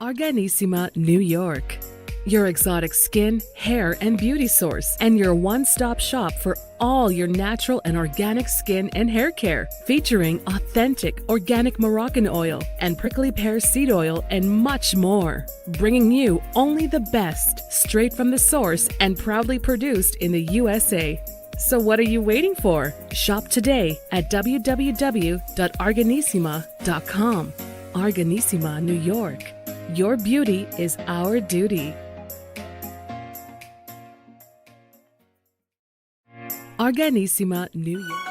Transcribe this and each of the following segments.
Arganissima, New York. Your exotic skin, hair, and beauty source, and your one-stop shop for all your natural and organic skin and hair care, featuring authentic organic Moroccan oil and prickly pear seed oil and much more. Bringing you only the best, straight from the source and proudly produced in the USA. So what are you waiting for? Shop today at www.arganissima.com. Arganissima, New York. Your beauty is our duty. Arganissima, New York.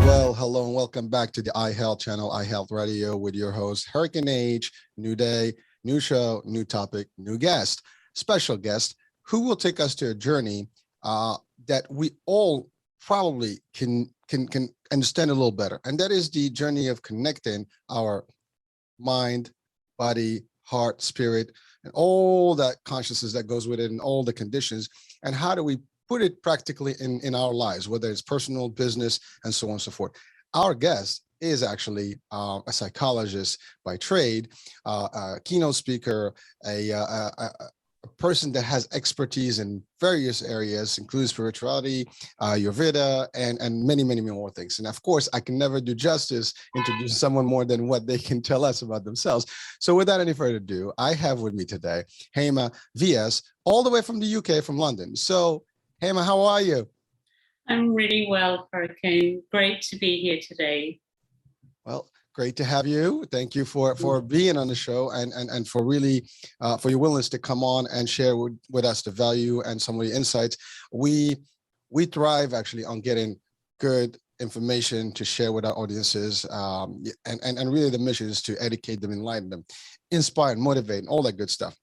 Well, hello and welcome back to the iHealth channel, iHealth Radio, with your host, Hurricane H. New day, new show, new topic, new guest, special guest, who will take us to a journey that we all probably can understand a little better. And that is the journey of connecting our mind, body, heart, spirit, and all that consciousness that goes with it and all the conditions. And how do we put it practically in our lives, whether it's personal, business, and so on and so forth. Our guest is actually a psychologist by trade, a keynote speaker, a person that has expertise in various areas, including spirituality, Ayurveda, and many, many more things. And of course, I can never do justice introducing someone more than what they can tell us about themselves. So without any further ado, I have with me today, Hema, Vyas, all the way from the UK, from London. So Hema, how are you? I'm really well, Hurricane. Great to be here today. Well, great to have you. Thank you for being on the show and for really for your willingness to come on and share with us the value and some of the insights. We thrive actually on getting good information to share with our audiences, and really the mission is to educate them, enlighten them, inspire, and motivate, and all that good stuff.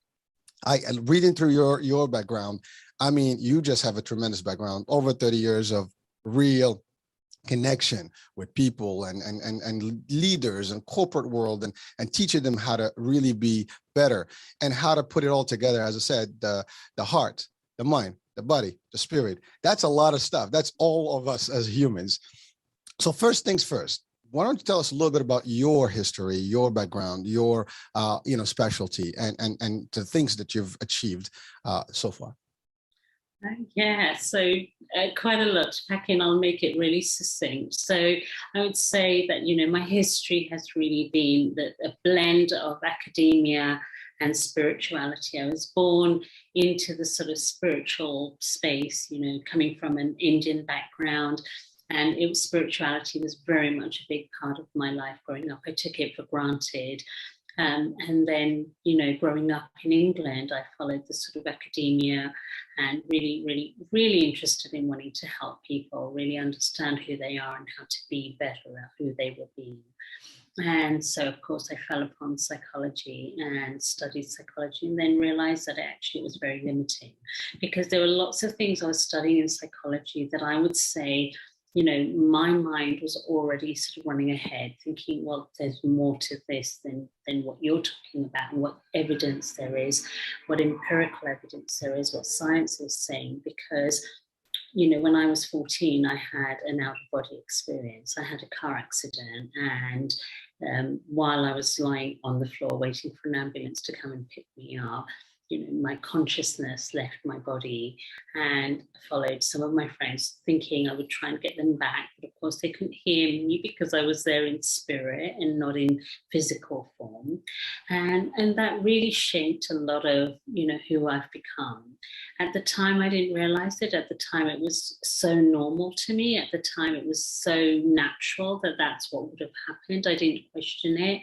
Reading through your background, I mean, you just have a tremendous background, over 30 years of real connection with people and leaders and corporate world and teaching them how to really be better and how to put it all together. As I said, the heart, the mind, the body, the spirit. That's a lot of stuff. That's all of us as humans. So first things first, why don't you tell us a little bit about your history, your background, your specialty, and the things that you've achieved so far? Yeah, so quite a lot to pack in. I'll make it really succinct. So I would say that, my history has really been a blend of academia and spirituality. I was born into the sort of spiritual space, coming from an Indian background. And spirituality was very much a big part of my life growing up. I took it for granted. And then, growing up in England, I followed the sort of academia and really, really, really interested in wanting to help people really understand who they are and how to be better at who they were being. And so, of course, I fell upon psychology and studied psychology, and then realized that actually it was very limiting, because there were lots of things I was studying in psychology that I would say, my mind was already sort of running ahead, thinking, well, there's more to this than what you're talking about, and what evidence there is, what empirical evidence there is, what science is saying. Because, when I was 14, I had an out-of-body experience. I had a car accident, and while I was lying on the floor waiting for an ambulance to come and pick me up, my consciousness left my body, and I followed some of my friends thinking I would try and get them back. But of course they couldn't hear me because I was there in spirit and not in physical form. And that really shaped a lot of, who I've become. At the time, I didn't realize it. At the time, it was so normal to me. At the time, it was so natural that that's what would have happened. I didn't question it.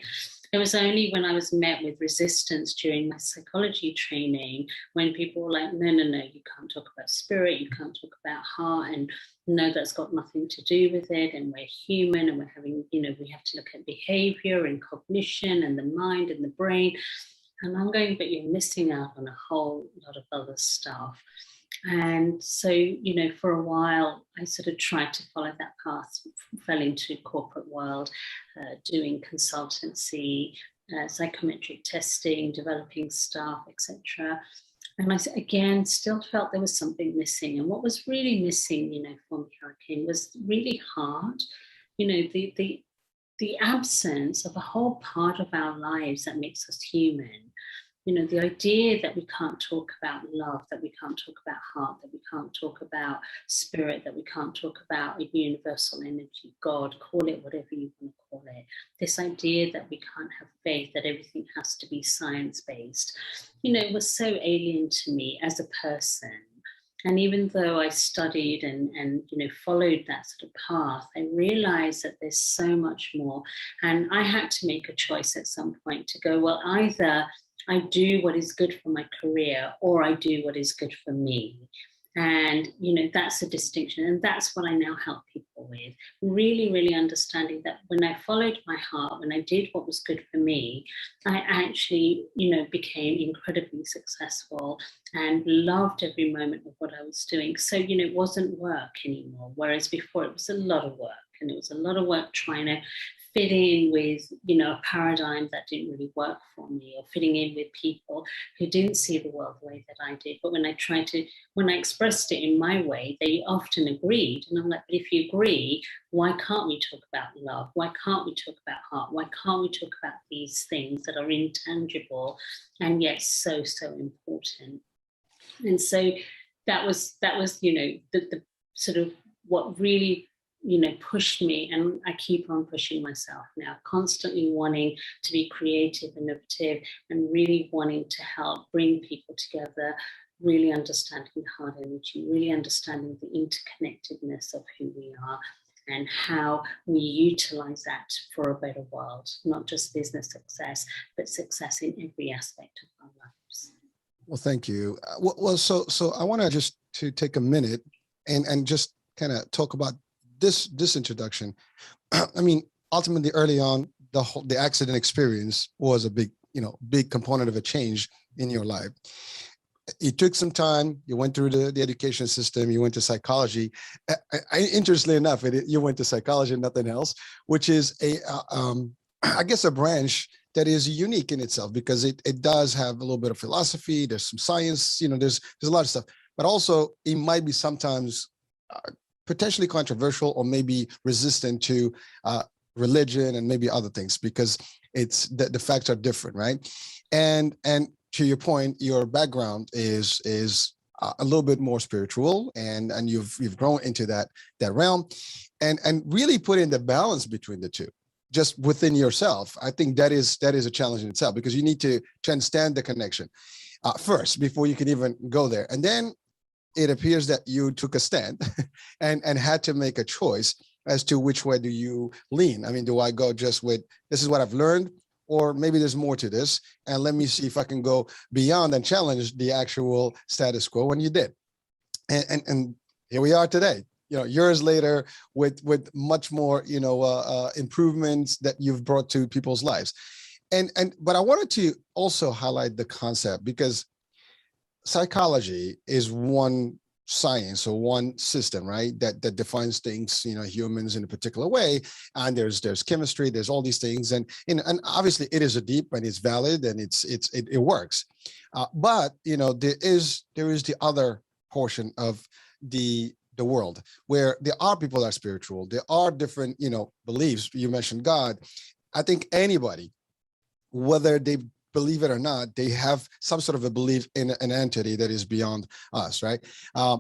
It was only when I was met with resistance during my psychology training, when people were like, no, you can't talk about spirit, you can't talk about heart, and no, that's got nothing to do with it, and we're human, and we're having, we have to look at behavior and cognition and the mind and the brain. And I'm going, but you're missing out on a whole lot of other stuff. And so, for a while, I sort of tried to follow that path fell into corporate world, doing consultancy, psychometric testing, developing staff, etc. And I, again, still felt there was something missing. And what was really missing, for me, Hurricane, was really hard. The absence of a whole part of our lives that makes us human. The idea that we can't talk about love, that we can't talk about heart, that we can't talk about spirit, that we can't talk about a universal energy, God, call it whatever you want to call it. This idea that we can't have faith, that everything has to be science-based, was so alien to me as a person. And even though I studied and followed that sort of path, I realized that there's so much more. And I had to make a choice at some point to go, well, either I do what is good for my career or I do what is good for me. And, that's a distinction. And that's what I now help people with. Really, really understanding that when I followed my heart, when I did what was good for me, I actually, became incredibly successful and loved every moment of what I was doing. So, it wasn't work anymore. Whereas before it was a lot of work, and it was a lot of work trying to fit in with, a paradigm that didn't really work for me, or fitting in with people who didn't see the world the way that I did. But when I expressed it in my way, they often agreed. And I'm like, but if you agree, why can't we talk about love? Why can't we talk about heart? Why can't we talk about these things that are intangible and yet so, so important? And so that was, the sort of what really, pushed me, and I keep on pushing myself now, constantly wanting to be creative, innovative, and really wanting to help bring people together, really understanding the heart energy, really understanding the interconnectedness of who we are and how we utilize that for a better world, not just business success, but success in every aspect of our lives. Well, thank you. So I want to just to take a minute and just kind of talk about this introduction. I mean, ultimately, early on, the accident experience was a big component of a change in your life. It took some time. You went through the education system. You went to psychology. Interestingly enough, you went to psychology and nothing else, which is I guess a branch that is unique in itself, because it does have a little bit of philosophy. There's some science. There's a lot of stuff, but also it might be sometimes potentially controversial or maybe resistant to religion and maybe other things, because it's the facts are different, right? And to your point, your background is a little bit more spiritual, and you've grown into that realm, and really put in the balance between the two, just within yourself. I think that is a challenge in itself, because you need to understand the connection first before you can even go there, and then it appears that you took a stand and had to make a choice as to which way do you lean. I mean, do I go just with, this is what I've learned, or maybe there's more to this, and let me see if I can go beyond and challenge the actual status quo, when you did. And here we are today, years later, with much more, improvements that you've brought to people's lives. But I wanted to also highlight the concept, because psychology is one science or one system, right? That defines things, humans in a particular way. And there's chemistry, there's all these things. And obviously it is a deep, and it's valid, and it works. But, there is the other portion of the world where there are people that are spiritual. There are different, beliefs. You mentioned God. I think anybody, whether they believe it or not, they have some sort of a belief in an entity that is beyond us, right?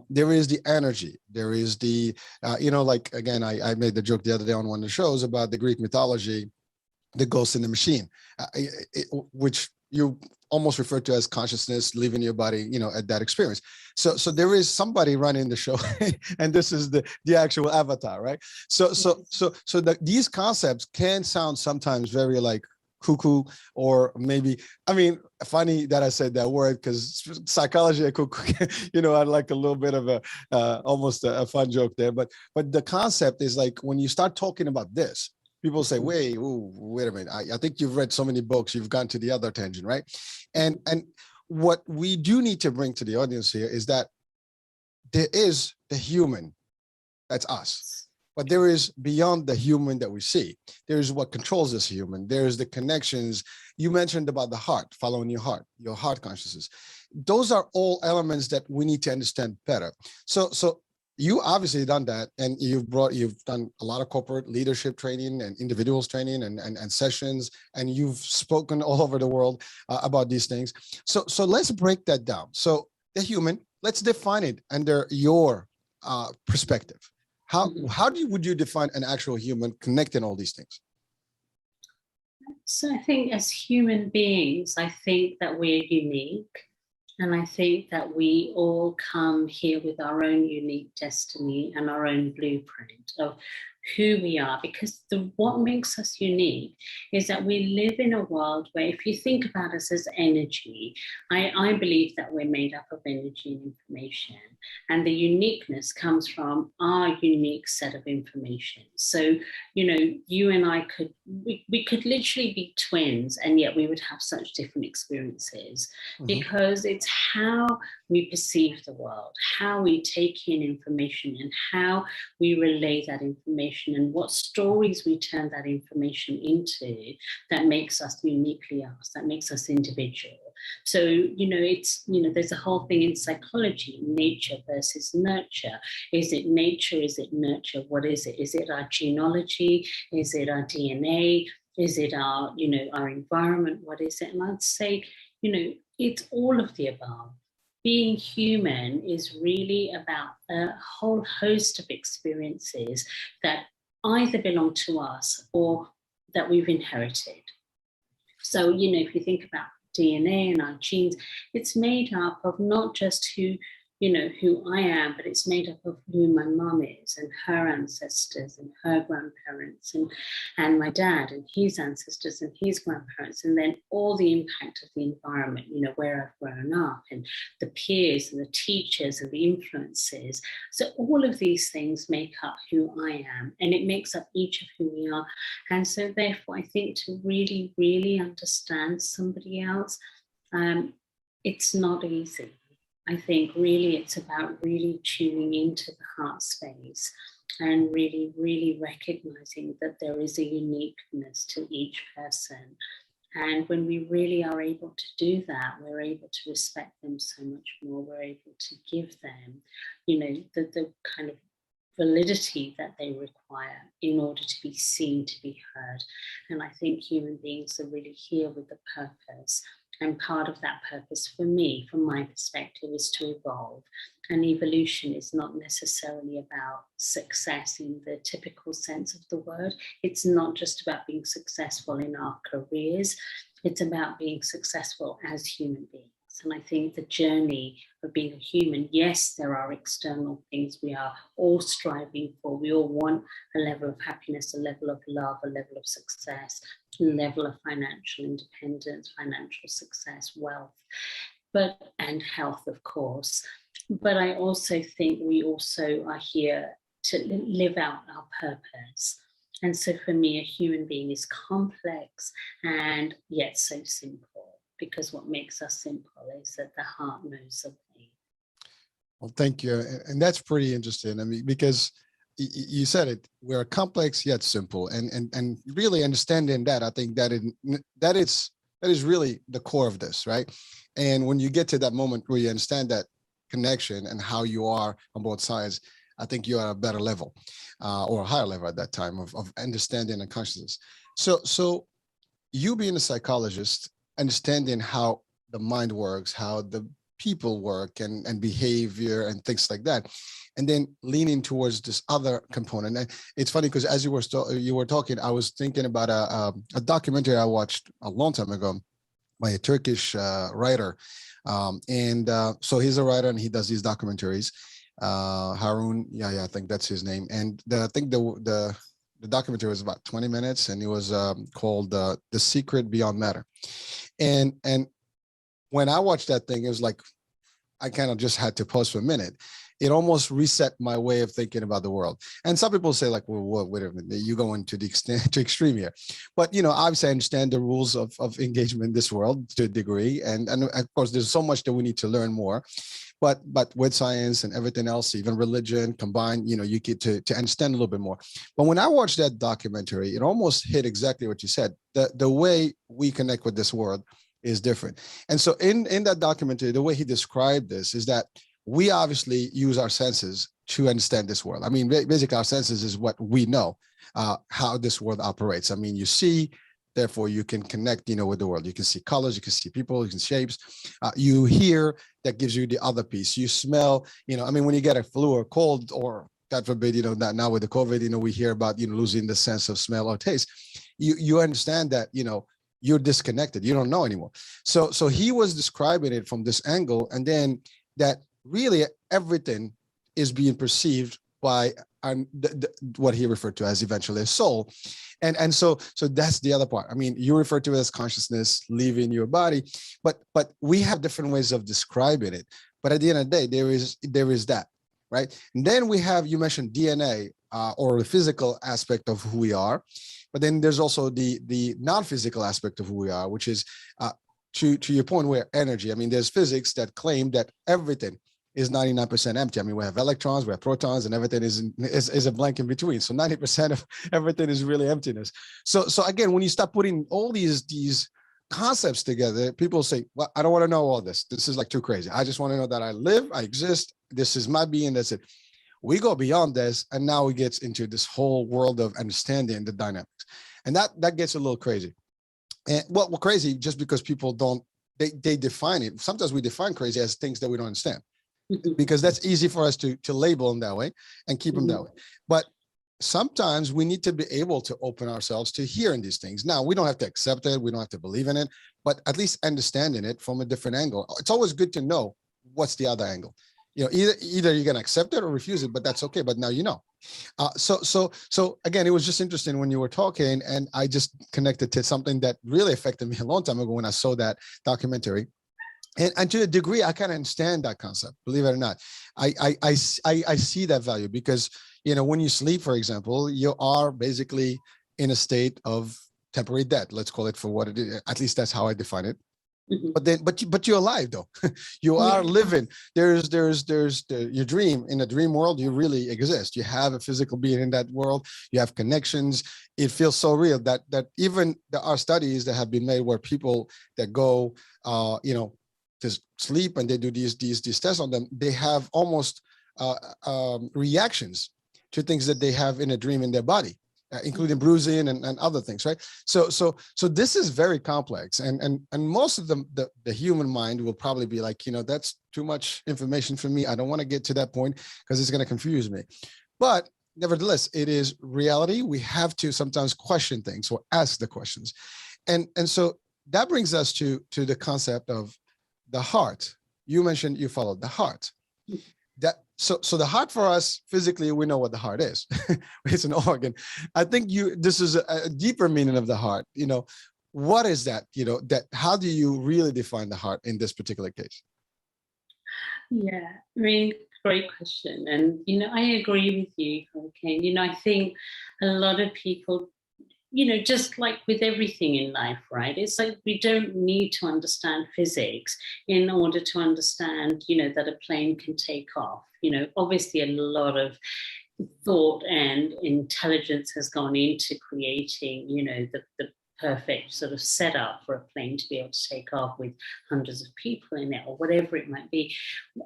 There is the energy. There is the, like, again, I made the joke the other day on one of the shows about the Greek mythology, the ghost in the machine, which you almost refer to as consciousness leaving your body, at that experience. So there is somebody running the show, and this is the actual avatar, right? So these concepts can sound sometimes very like cuckoo, or maybe, I mean, funny that I said that word, because psychology and cuckoo, I like a little bit of a almost a fun joke there. But the concept is like, when you start talking about this, people say, wait a minute. I think you've read so many books, you've gone to the other tangent, right? And what we do need to bring to the audience here is that there is the human, that's us. but there is beyond the human that we see. There is what controls this human. There's the connections. You mentioned about the heart, following your heart consciousness. Those are all elements that we need to understand better. So you obviously done that, and you've done a lot of corporate leadership training and individuals training and sessions, and you've spoken all over the world about these things. So let's break that down. So the human, let's define it under your perspective. How would you define an actual human connecting all these things? So I think as human beings, I think that we're unique. And I think that we all come here with our own unique destiny and our own blueprint of who we are, because what makes us unique is that we live in a world where, if you think about us as energy, I believe that we're made up of energy and information, and the uniqueness comes from our unique set of information. So, you and I we could literally be twins, and yet we would have such different experiences, because it's how we perceive the world, how we take in information, and how we relay that information, and what stories we turn that information into that makes us uniquely us, that makes us individual. So, there's a whole thing in psychology, nature versus nurture. Is it nature? Is it nurture? What is it? Is it our genealogy? Is it our DNA? Is it our environment? What is it? And I'd say, it's all of the above. Being human is really about a whole host of experiences that either belong to us or that we've inherited. So, if you think about DNA and our genes, it's made up of not just who I am, but it's made up of who my mum is and her ancestors and her grandparents and my dad and his ancestors and his grandparents, and then all the impact of the environment, where I've grown up, and the peers and the teachers and the influences. So all of these things make up who I am, and it makes up each of who we are. And so therefore, I think to really, really understand somebody else, it's not easy. I think really it's about really tuning into the heart space and really, really recognizing that there is a uniqueness to each person. And when we really are able to do that, we're able to respect them so much more. We're able to give them, the kind of validity that they require in order to be seen, to be heard. And I think human beings are really here with a purpose. And part of that purpose for me, from my perspective, is to evolve. And evolution is not necessarily about success in the typical sense of the word. It's not just about being successful in our careers. It's about being successful as human beings. And I think the journey of being a human, yes, there are external things we are all striving for. We all want a level of happiness, a level of love, a level of success, a level of financial independence, financial success, wealth, and health, of course. But I also think we also are here to live out our purpose. And so for me, a human being is complex and yet so simple. Because what makes us simple is that the heart knows of me. Well, thank you. And that's pretty interesting. I mean, because you said it, we're complex yet simple. And really understanding that, I think that is really the core of this, right? And when you get to that moment where you understand that connection and how you are on both sides, I think you're at a better level or a higher level at that time of understanding and consciousness. So you being a psychologist, understanding how the mind works, how the people work and behavior and things like that, and then leaning towards this other component. And it's funny because as you were talking, I was thinking about a documentary I watched a long time ago by a Turkish writer. So he's a writer and he does these documentaries. Harun, I think that's his name. And I think the documentary was about 20 minutes, and it was called The Secret Beyond Matter. And when I watched that thing, it was like, I kind of just had to pause for a minute. It almost reset my way of thinking about the world. And some people say like, well, wait a minute, you go into the extreme here. But, obviously I understand the rules of engagement in this world to a degree. And of course, there's so much that we need to learn more. but with science and everything else, even religion combined, you get to understand a little bit more. But when I watched that documentary, it almost hit exactly what you said. The way we connect with this world is different. And so in that documentary, the way he described this is that we obviously use our senses to understand this world. I mean, basically our senses is what we know, how this world operates. I mean, you see, therefore you can connect, with the world. You can see colors, you can see people, you can shapes. You hear, that gives you the other piece. You smell, I mean, when you get a flu or cold, or God forbid, that now with the COVID, we hear about, losing the sense of smell or taste. You understand that, you're disconnected. You don't know anymore. So he was describing it from this angle, and then that really everything is being perceived by what he referred to as eventually a soul. And so that's the other part. I mean, you refer to it as consciousness leaving your body, but we have different ways of describing it. But at the end of the day, there is that, right? And then we have, you mentioned DNA, or the physical aspect of who we are, but then there's also the non-physical aspect of who we are, which is to your point, where energy. I mean, there's physics that claim that everything is 99% empty. I mean, we have electrons, we have protons, and everything is a blank in between. So 90% of everything is really emptiness. So again, when you start putting all these concepts together, people say, well, I don't want to know all this. This is like too crazy. I just want to know that I live, I exist. This is my being. That's it. We go beyond this, and now we get into this whole world of understanding the dynamics. And that gets a little crazy. And well, crazy just because people don't, they define it. Sometimes we define crazy as things that we don't understand, because that's easy for us to label them that way and keep them that way. But sometimes we need to be able to open ourselves to hearing these things. Now, we don't have to accept it. We don't have to believe in it, but at least understanding it from a different angle. It's always good to know what's the other angle. Either you're going to accept it or refuse it, but that's okay. But now you know. So again, it was just interesting when you were talking, and I just connected to something that really affected me a long time ago when I saw that documentary. And to a degree, I kind of understand that concept, believe it or not. I see that value, because, when you sleep, for example, you are basically in a state of temporary death. Let's call it for what it is. At least that's how I define it. But you're alive though. You are living. There's your dream. In a dream world, you really exist. You have a physical being in that world. You have connections. It feels so real that even there are studies that have been made where people that go, to sleep and they do these tests on them, they have almost reactions to things that they have in a dream in their body, including bruising and other things, right? So this is very complex, and most of the human mind will probably be like, that's too much information for me. I don't want to get to that point because it's going to confuse me. But nevertheless, it is reality. We have to sometimes question things or ask the questions, and so that brings us to the concept of the heart. You mentioned you followed the heart. So the heart for us physically, we know what the heart is. It's an organ. I think this is a deeper meaning of the heart. What is that? How do you really define the heart in this particular case? Yeah, I mean, great question. And, I agree with you, Hurricane. I think a lot of people, just like with everything in life, right? It's like we don't need to understand physics in order to understand, that a plane can take off. Obviously a lot of thought and intelligence has gone into creating, the perfect sort of setup for a plane to be able to take off with hundreds of people in it or whatever it might be.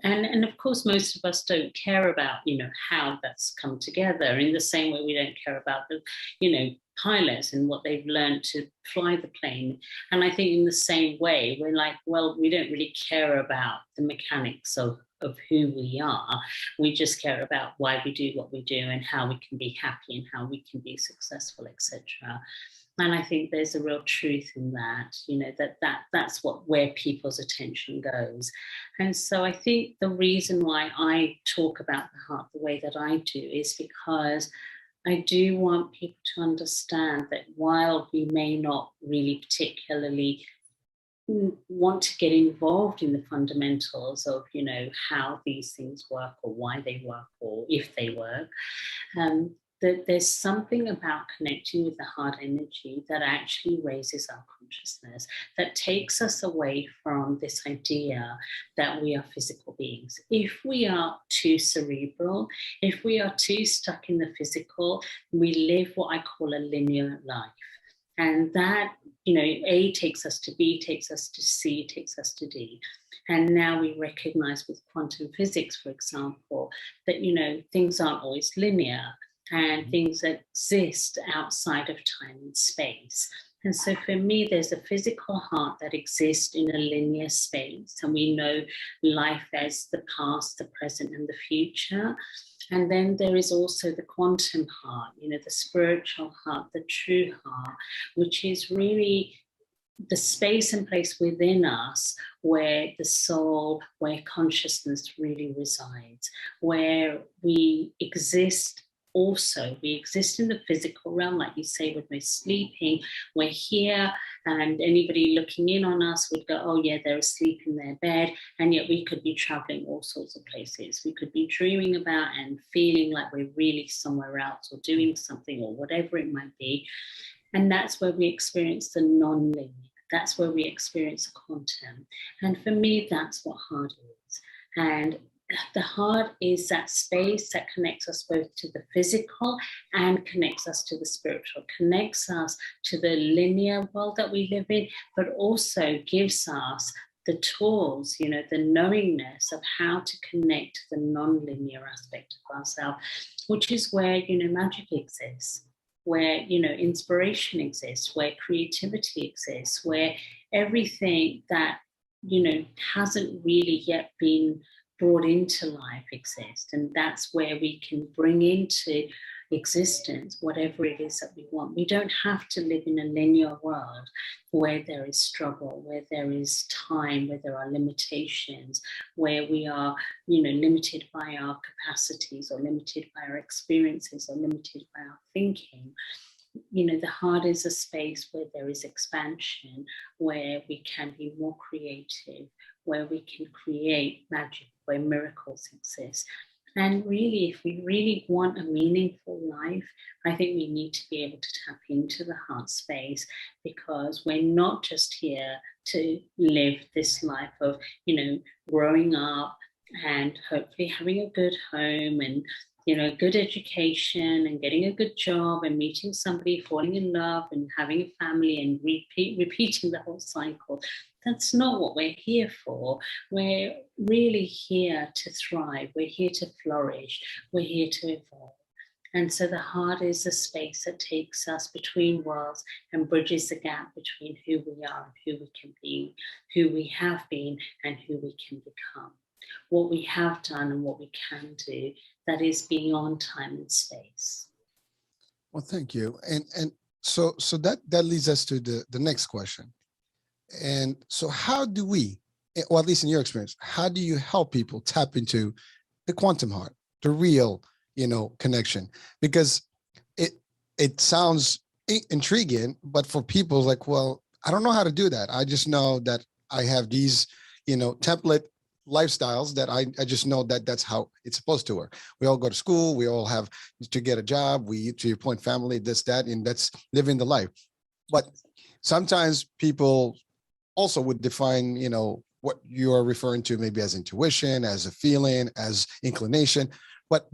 And of course, most of us don't care about, how that's come together, in the same way we don't care about the, pilots and what they've learned to fly the plane. And I think in the same way, we're like, well, we don't really care about the mechanics of who we are. We just care about why we do what we do and how we can be happy and how we can be successful, etc. And I think there's a real truth in that, that's where people's attention goes. And so I think the reason why I talk about the heart the way that I do is because I do want people to understand that while we may not really particularly want to get involved in the fundamentals of, how these things work or why they work or if they work, that there's something about connecting with the heart energy that actually raises our consciousness, that takes us away from this idea that we are physical beings. If we are too cerebral, if we are too stuck in the physical, we live what I call a linear life. And that, A takes us to B, takes us to C, takes us to D. And now we recognize with quantum physics, for example, that, things aren't always linear and things exist outside of time and space. And so for me, there's a physical heart that exists in a linear space. And we know life as the past, the present, and the future. And then there is also the quantum heart, the spiritual heart, the true heart, which is really the space and place within us where the soul, where consciousness really resides, where we exist. Also, we exist in the physical realm, like you say, when we're sleeping, we're here, and anybody looking in on us would go, oh yeah, they're asleep in their bed, and yet we could be traveling all sorts of places. We could be dreaming about and feeling like we're really somewhere else or doing something or whatever it might be. And that's where we experience the non-linear. That's where we experience the quantum. And for me, that's what heart is. And the heart is that space that connects us both to the physical and connects us to the spiritual, connects us to the linear world that we live in, but also gives us the tools, the knowingness of how to connect to the non-linear aspect of ourselves, which is where, magic exists, where, inspiration exists, where creativity exists, where everything that, hasn't really yet been brought into life exist. And that's where we can bring into existence whatever it is that we want. We don't have to live in a linear world where there is struggle, where there is time, where there are limitations, where we are, limited by our capacities or limited by our experiences or limited by our thinking. The heart is a space where there is expansion, where we can be more creative, where we can create magic, where miracles exist. And really, if we really want a meaningful life, I think we need to be able to tap into the heart space, because we're not just here to live this life of, growing up and hopefully having a good home and, good education and getting a good job and meeting somebody, falling in love and having a family and repeating the whole cycle. That's not what we're here for. We're really here to thrive. We're here to flourish. We're here to evolve. And so the heart is a space that takes us between worlds and bridges the gap between who we are and who we can be, who we have been and who we can become. What we have done and what we can do, that is beyond time and space. Well, thank you. And so that leads us to the next question. And so how do we, or at least in your experience, how do you help people tap into the quantum heart, the real, connection? Because it sounds intriguing, but for people like, well, I don't know how to do that. I just know that I have these, template lifestyles that I just know that that's how it's supposed to work. We all go to school. We all have to get a job. We, to your point, family, this, that, and that's living the life. But sometimes people also would define, what you are referring to maybe as intuition, as a feeling, as inclination, but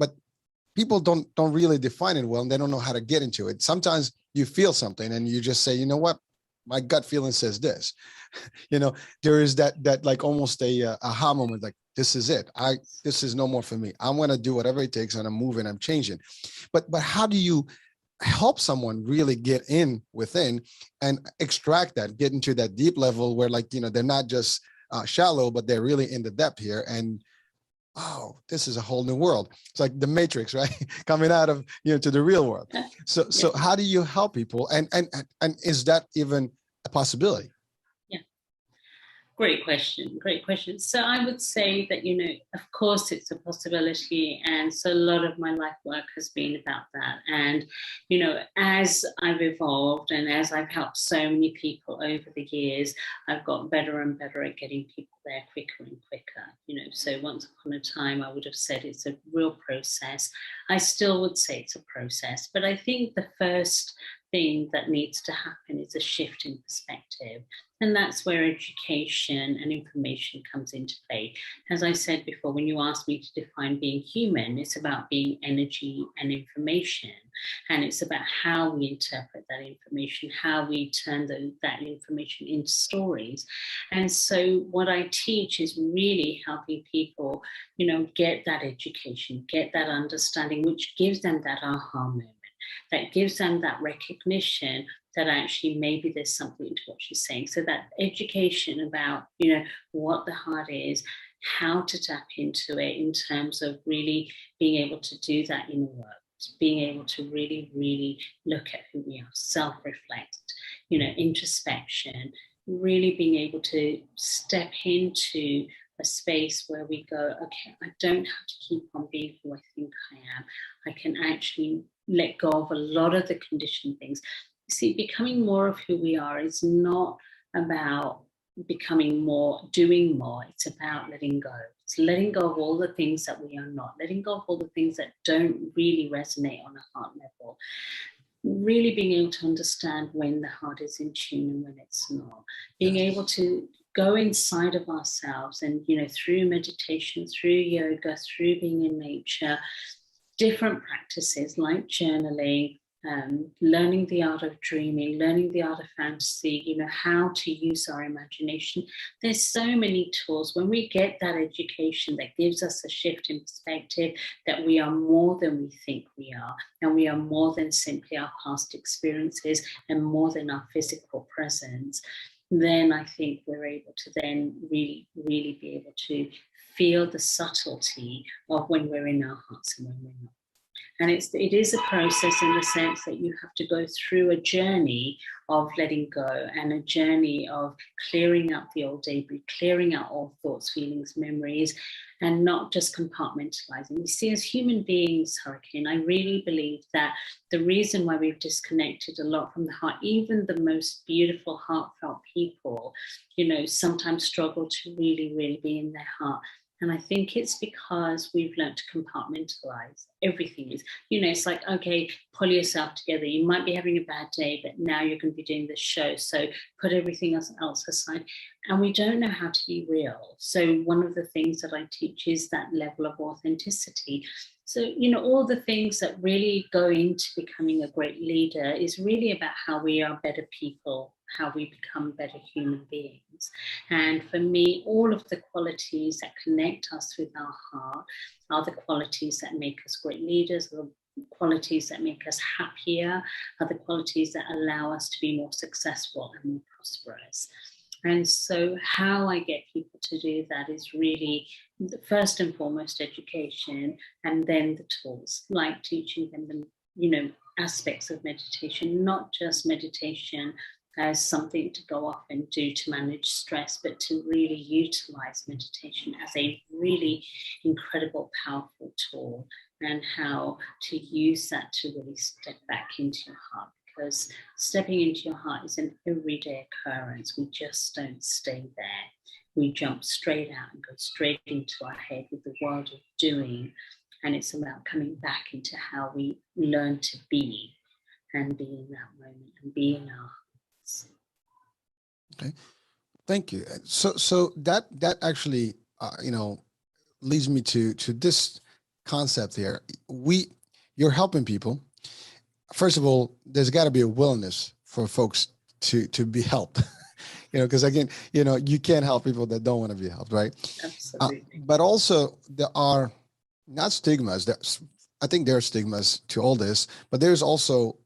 people don't really define it well, and they don't know how to get into it. Sometimes you feel something and you just say, you know what, my gut feeling says this. There is that like almost a aha moment, like this is it. This is no more for me. I'm going to do whatever it takes, and I'm moving, I'm changing. But how do you help someone really get in within and extract that, get into that deep level where, like, they're not just shallow, but they're really in the depth here, and oh, this is a whole new world. It's like the Matrix, right? Coming out of, to the real world. So how do you help people? And is that even a possibility? Yeah. Great question. Great question. So I would say that, of course, it's a possibility. And so a lot of my life work has been about that. And, as I've evolved and as I've helped so many people over the years, I've got better and better at getting people there quicker and quicker. So once upon a time, I would have said it's a real process. I still would say it's a process. But I think the first thing that needs to happen is a shift in perspective. And that's where education and information comes into play. As I said before, when you asked me to define being human, it's about being energy and information. And it's about how we interpret that information, how we turn that information into stories. And so what I teach is really helping people, get that education, get that understanding, which gives them that aha moment, that gives them that recognition that actually maybe there's something to what she's saying. So that education about, what the heart is, how to tap into it in terms of really being able to do that inner work, being able to really, really look at who we are, self-reflect, introspection, really being able to step into a space where we go, okay, I don't have to keep on being who I think I am. I can actually let go of a lot of the conditioned things. See, becoming more of who we are is not about becoming more, doing more. It's about letting go. It's letting go of all the things that we are not, letting go of all the things that don't really resonate on a heart level. Really being able to understand when the heart is in tune and when it's not. Being able to go inside of ourselves and, through meditation, through yoga, through being in nature, different practices like journaling, learning the art of dreaming, learning the art of fantasy, how to use our imagination. There's so many tools. When we get that education that gives us a shift in perspective, that we are more than we think we are, and we are more than simply our past experiences and more than our physical presence, then I think we're able to then really, really be able to feel the subtlety of when we're in our hearts and when we're not. And it is a process in the sense that you have to go through a journey of letting go and a journey of clearing up the old debris, clearing out all thoughts, feelings, memories, and not just compartmentalizing. You see, as human beings, Hurricane, I really believe that the reason why we've disconnected a lot from the heart, even the most beautiful, heartfelt people, sometimes struggle to really, really be in their heart. And I think it's because we've learned to compartmentalize. Everything is, it's like, okay, pull yourself together. You might be having a bad day, but now you're going to be doing this show. So put everything else aside. And we don't know how to be real. So one of the things that I teach is that level of authenticity. So, all the things that really go into becoming a great leader is really about how we are better people, how we become better human beings. And for me, all of the qualities that connect us with our heart are the qualities that make us great leaders, are the qualities that make us happier, are the qualities that allow us to be more successful and more prosperous. And so how I get people to do that is really, first and foremost, education, and then the tools, like teaching them the, aspects of meditation, not just meditation as something to go off and do to manage stress, but to really utilize meditation as a really incredible, powerful tool, and how to use that to really step back into your heart. Because stepping into your heart is an everyday occurrence. We just don't stay there. We jump straight out and go straight into our head with the world of doing. And it's about coming back into how we learn to be and be in that moment and be in our hearts. Okay, thank you. So that actually, leads me to this concept here. You're helping people. First of all, there's got to be a willingness for folks to be helped, because again, you can't help people that don't want to be helped, right? Absolutely. But also there are not stigmas. I think there are stigmas to all this, but there's also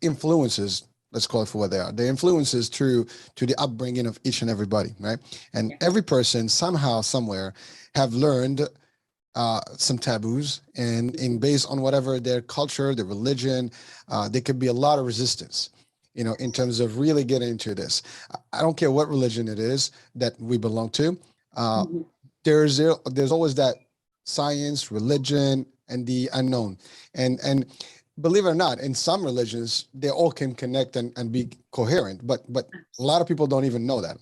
influences. Let's call it for what they are. The influences to the upbringing of each and everybody, right? And every person somehow, somewhere, have learned some taboos, and based on whatever their culture, their religion, there could be a lot of resistance. in terms of really getting into this. I don't care what religion it is that we belong to. Mhm. There's always that science, religion, and the unknown. And believe it or not, in some religions, they all can connect and be coherent. But a lot of people don't even know that,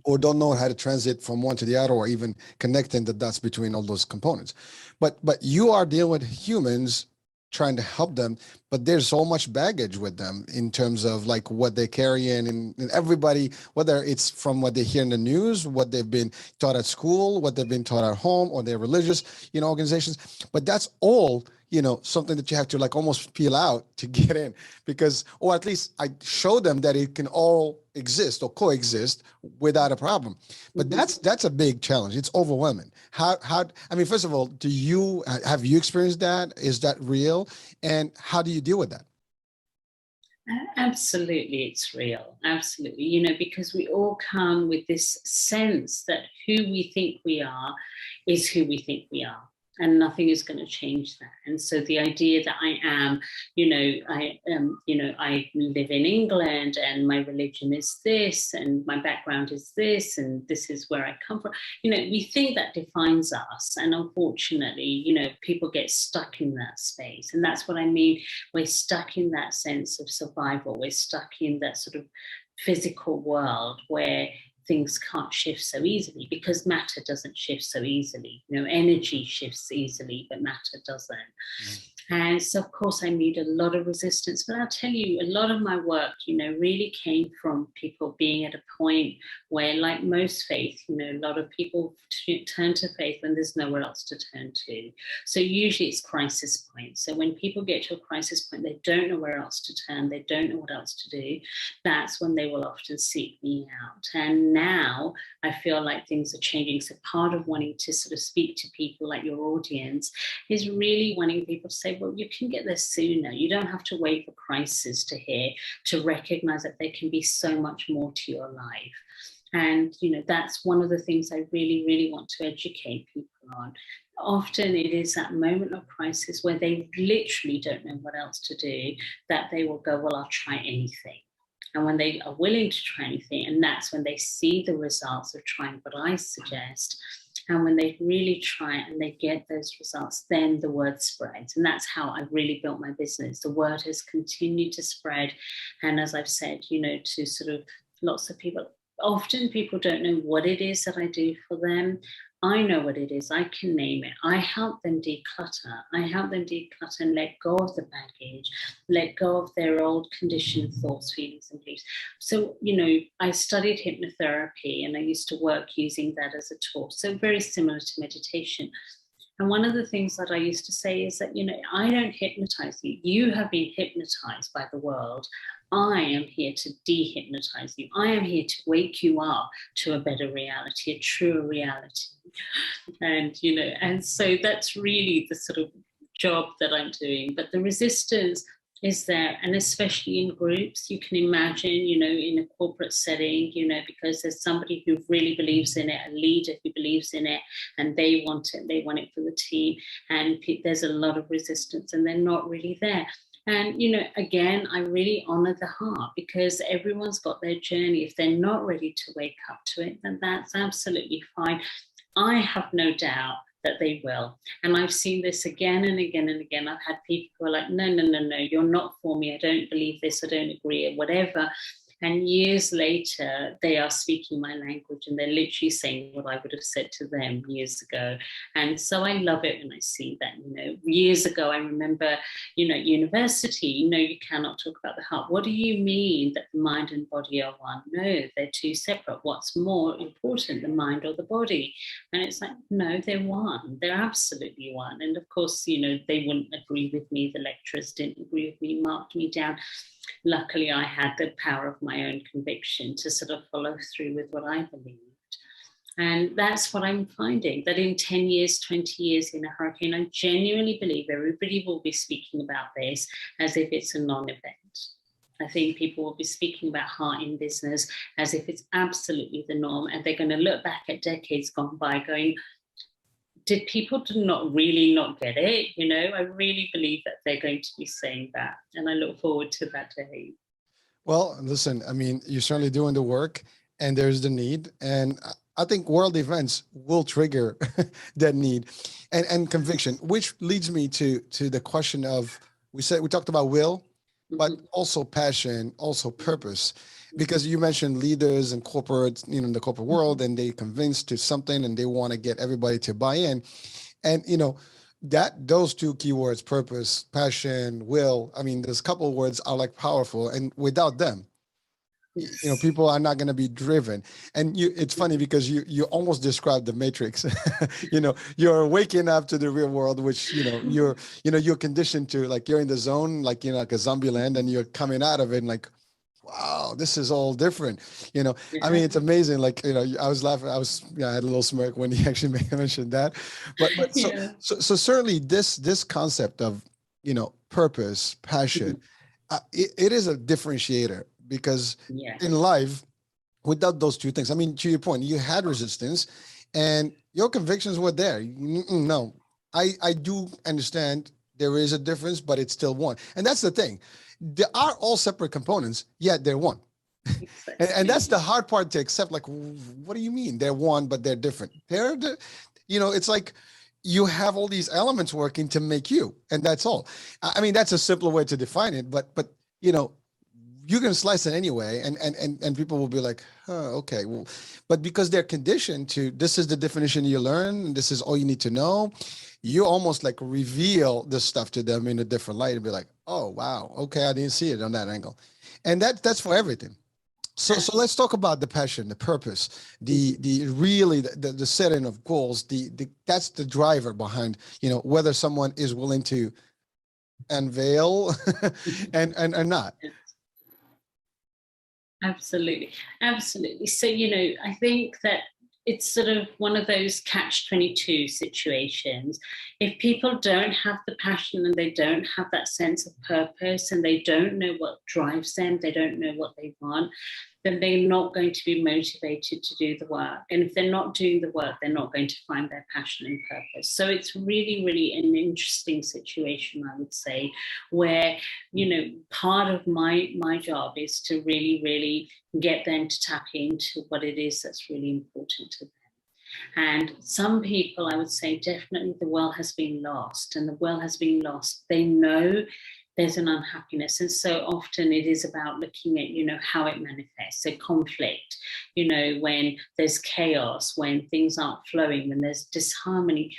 or don't know how to transit from one to the other, or even connecting the dots between all those components. But you are dealing with humans, trying to help them, but there's so much baggage with them in terms of like what they carry in, and everybody, whether it's from what they hear in the news, what they've been taught at school, what they've been taught at home, or their religious, organizations. But that's all, something that you have to like almost peel out to get in, because, or at least I show them that it can all exist or coexist without a problem. But that's a big challenge. It's overwhelming. How I mean, first of all, have you experienced that? Is that real? And how do you deal with that? Absolutely, it's real. Absolutely. Because we all come with this sense that who we think we are is who we think we are. And nothing is going to change that. And so the idea that I am, I live in England and my religion is this and my background is this and this is where I come from. We think that defines us. And unfortunately, people get stuck in that space. And that's what I mean. We're stuck in that sense of survival. We're stuck in that sort of physical world where things can't shift so easily, because matter doesn't shift so easily. Energy shifts easily, but matter doesn't. And so, of course, I meet a lot of resistance. But I'll tell you, a lot of my work, really came from people being at a point where, like most faith, a lot of people turn to faith when there's nowhere else to turn to. So usually it's crisis points. So when people get to a crisis point, they don't know where else to turn. They don't know what else to do. That's when they will often seek me out. And now I feel like things are changing. So part of wanting to sort of speak to people like your audience is really wanting people to say, well, you can get there sooner. You don't have to wait for crisis to recognize that there can be so much more to your life. And, that's one of the things I really, really want to educate people on. Often it is that moment of crisis where they literally don't know what else to do, that they will go, well, I'll try anything. And when they are willing to try anything, and that's when they see the results of trying what I suggest, and when they really try and they get those results, then the word spreads. And that's how I really built my business. The word has continued to spread. And as I've said, to sort of lots of people, often people don't know what it is that I do for them. I know what it is. I can name it. I help them declutter. I help them declutter and let go of the baggage, let go of their old conditioned thoughts, feelings, and beliefs. So, I studied hypnotherapy and I used to work using that as a tool. So very similar to meditation. And one of the things that I used to say is that, I don't hypnotize you. You have been hypnotized by the world. I am here to dehypnotize you. I am here to wake you up to a better reality, a truer reality. And so that's really the sort of job that I'm doing. But the resistance is there, and especially in groups. You can imagine, in a corporate setting, because there's somebody who really believes in it, a leader who believes in it, and they want it for the team, and there's a lot of resistance and they're not really there. And, again, I really honor the heart, because everyone's got their journey. If they're not ready to wake up to it, then that's absolutely fine. I have no doubt that they will. And I've seen this again and again and again. I've had people who are like, no, you're not for me. I don't believe this. I don't agree, or whatever. And years later, they are speaking my language and they're literally saying what I would have said to them years ago. And so I love it when I see that. Years ago, I remember, university, you cannot talk about the heart. What do you mean that the mind and body are one? No, they're two separate. What's more important, the mind or the body? And it's like, no, they're one. They're absolutely one. And of course, they wouldn't agree with me. The lecturers didn't agree with me, marked me down. Luckily, I had the power of my own conviction to sort of follow through with what I believed. And that's what I'm finding, that in 10 years, 20 years in a hurricane, I genuinely believe everybody will be speaking about this as if it's a non-event. I think people will be speaking about heart in business as if it's absolutely the norm. And they're going to look back at decades gone by going, did people not get it? I really believe that they're going to be saying that. And I look forward to that day. Well, listen, I mean, you're certainly doing the work and there's the need. And I think world events will trigger that need and conviction, which leads me to the question of we talked about will, but Mhm, also passion, also purpose. Because you mentioned leaders and corporate, in the corporate world, and they convinced to something and they want to get everybody to buy in. And that those two keywords, purpose, passion, will, I mean, there's a couple of words are like powerful, and without them, yes. people are not going to be driven. And it's funny because you almost described the matrix. You're waking up to the real world, which you're conditioned to, like you're in the zone, like like a zombie land, and you're coming out of it and like, wow, this is all different. I Yeah. mean, it's amazing. Like, I was laughing. I had a little smirk when he actually mentioned that. But so Yeah. so certainly this concept of purpose, passion, Mhm. it is a differentiator, because in Yes. life, without those two things, I mean, to your point, you had resistance and your convictions were there. No, I do understand there is a difference, but it's still one. And that's the thing. They are all separate components, yet they're one. And that's the Exactly. hard part to accept. Like, what do you mean they're one, but they're different? It's like you have all these elements working to make you, and that's all. I mean, that's a simpler way to define it, but you know, you can slice it anyway, and people will be like, okay, well, but because they're conditioned to, this is the definition you learn, and this is all you need to know, you almost like reveal this stuff to them in a different light and be like, oh wow, okay, I didn't see it on that angle. And that's for everything. So let's talk about the passion, the purpose, the really the setting of goals, the that's the driver behind, whether someone is willing to unveil and not. Absolutely. Absolutely. So, I think that it's sort of one of those catch-22 situations. If people don't have the passion and they don't have that sense of purpose and they don't know what drives them, they don't know what they want, then they're not going to be motivated to do the work. And if they're not doing the work, they're not going to find their passion and purpose. So it's really, really an interesting situation, I would say, where part of my job is to really, really get them to tap into what it is that's really important to them. And some people, I would say, definitely the will has been lost, and the will has been lost. They know there's an unhappiness, and so often it is about looking at how it manifests. So conflict, when there's chaos, when things aren't flowing, when there's disharmony,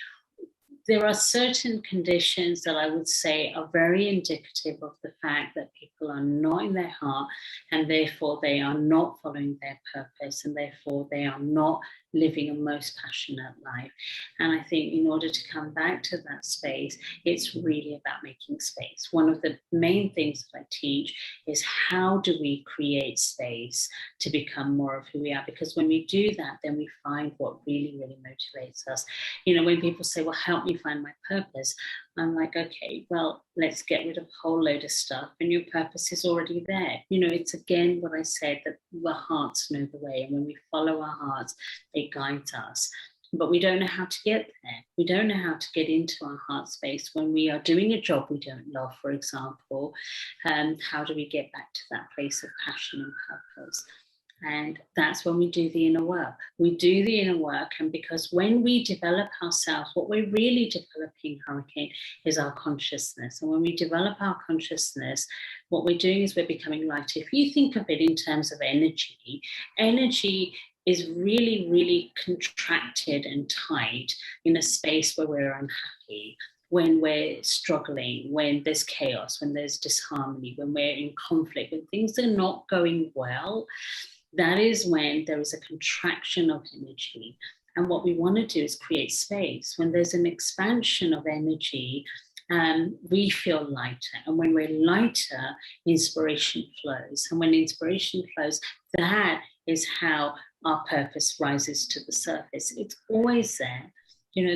there are certain conditions that I would say are very indicative of the fact that people are not in their heart, and therefore they are not following their purpose, and therefore they are not living a most passionate life. And I think in order to come back to that space, it's really about making space. One of the main things that I teach is, how do we create space to become more of who we are? Because when we do that, then we find what really, really motivates us. When people say, well, help me find my purpose, I'm like, okay, well, let's get rid of a whole load of stuff, and your purpose is already there. It's again what I said, that the hearts know the way, and when we follow our hearts, it guides us. But we don't know how to get there. We don't know how to get into our heart space when we are doing a job we don't love, for example. How do we get back to that place of passion and purpose? And that's when we do the inner work. We do the inner work, and because when we develop ourselves, what we're really developing, Hurricane, is our consciousness. And when we develop our consciousness, what we're doing is we're becoming lighter. If you think of it in terms of energy, energy is really, really contracted and tight in a space where we're unhappy, when we're struggling, when there's chaos, when there's disharmony, when we're in conflict, when things are not going well. That is when there is a contraction of energy. And what we want to do is create space. When there's an expansion of energy, we feel lighter. And when we're lighter, inspiration flows. And when inspiration flows, that is how our purpose rises to the surface. It's always there.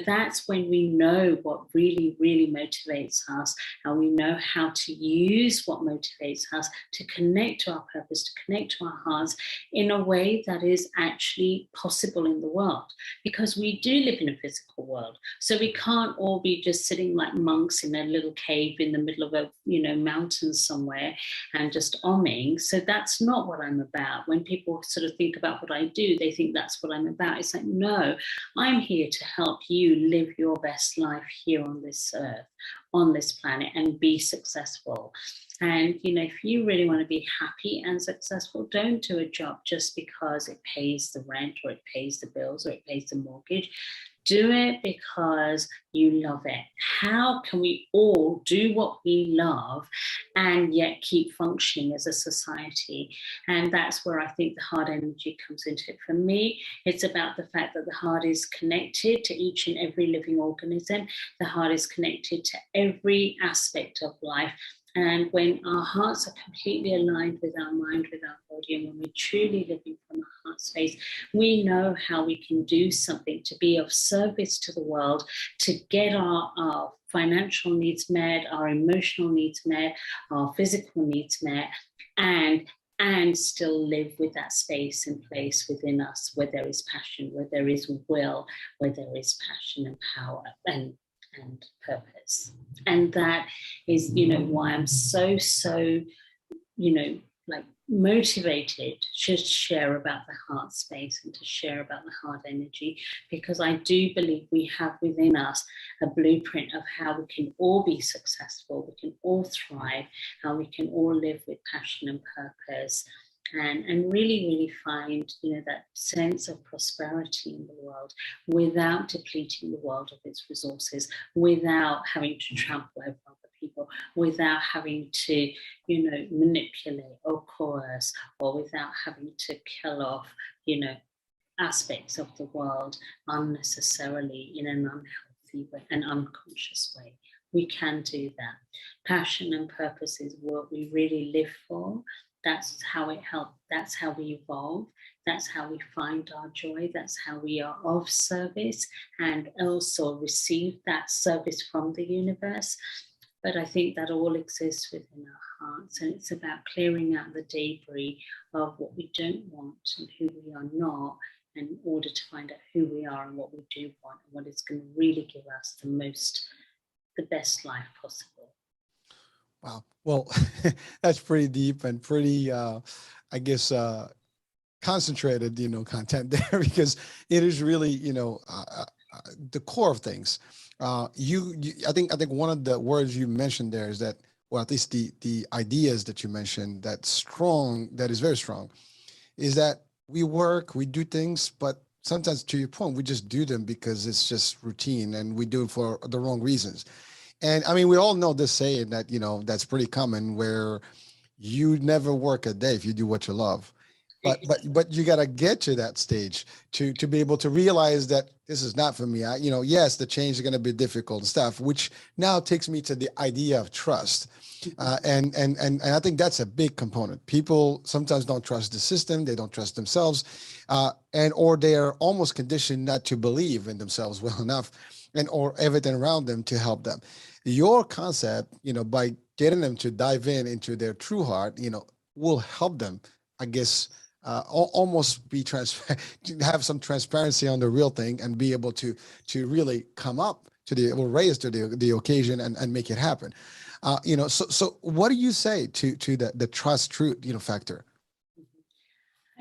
That's when we know what really, really motivates us, and we know how to use what motivates us to connect to our purpose, to connect to our hearts in a way that is actually possible in the world. Because we do live in a physical world. So we can't all be just sitting like monks in a little cave in the middle of a, mountain somewhere and just omming. So that's not what I'm about. When people sort of think about what I do, they think that's what I'm about. It's like, no, I'm here to help you live your best life here on this earth, on this planet, and be successful. And, if you really want to be happy and successful, don't do a job just because it pays the rent or it pays the bills or it pays the mortgage. Do it because you love it. How can we all do what we love and yet keep functioning as a society? And that's where I think the heart energy comes into it. For me, it's about the fact that the heart is connected to each and every living organism. The heart is connected to every aspect of life. And when our hearts are completely aligned with our mind, with our body, and when we're truly living from a heart space, we know how we can do something to be of service to the world, to get our financial needs met, our emotional needs met, our physical needs met, and still live with that space and place within us where there is passion, where there is will, where there is passion and power and purpose. And that is, why I'm so, like motivated to share about the heart space and to share about the heart energy, because I do believe we have within us a blueprint of how we can all be successful, we can all thrive, how we can all live with passion and purpose. And really, really find, that sense of prosperity in the world without depleting the world of its resources, without having to trample over other people, without having to, manipulate or coerce, or without having to kill off, aspects of the world unnecessarily in an unhealthy way, an unconscious way. We can do that. Passion and purpose is what we really live for. That's how it helps. That's how we evolve. That's how we find our joy. That's how we are of service and also receive that service from the universe. But I think that all exists within our hearts, and it's about clearing out the debris of what we don't want and who we are not, in order to find out who we are and what we do want and what is going to really give us the best life possible. Wow. Well, that's pretty deep and pretty, I guess, concentrated, content there, because it is really, the core of things. I think one of the words you mentioned there is that, well, at least the ideas that you mentioned, that is very strong, is that we work, we do things, but sometimes, to your point, we just do them because it's just routine and we do it for the wrong reasons. And I mean, we all know this saying that, that's pretty common, where you never work a day if you do what you love. But you got to get to that stage to be able to realize that this is not for me. Yes, the change is going to be difficult and stuff, which now takes me to the idea of trust. And I think that's a big component. People sometimes don't trust the system. They don't trust themselves, or they are almost conditioned not to believe in themselves well enough, or everything around them to help them. Your concept, by getting them to dive into their true heart, will help them, I guess, almost be transparent, have some transparency on the real thing, and be able to really come up to raise to the occasion and make it happen. So what do you say to the trust truth, factor?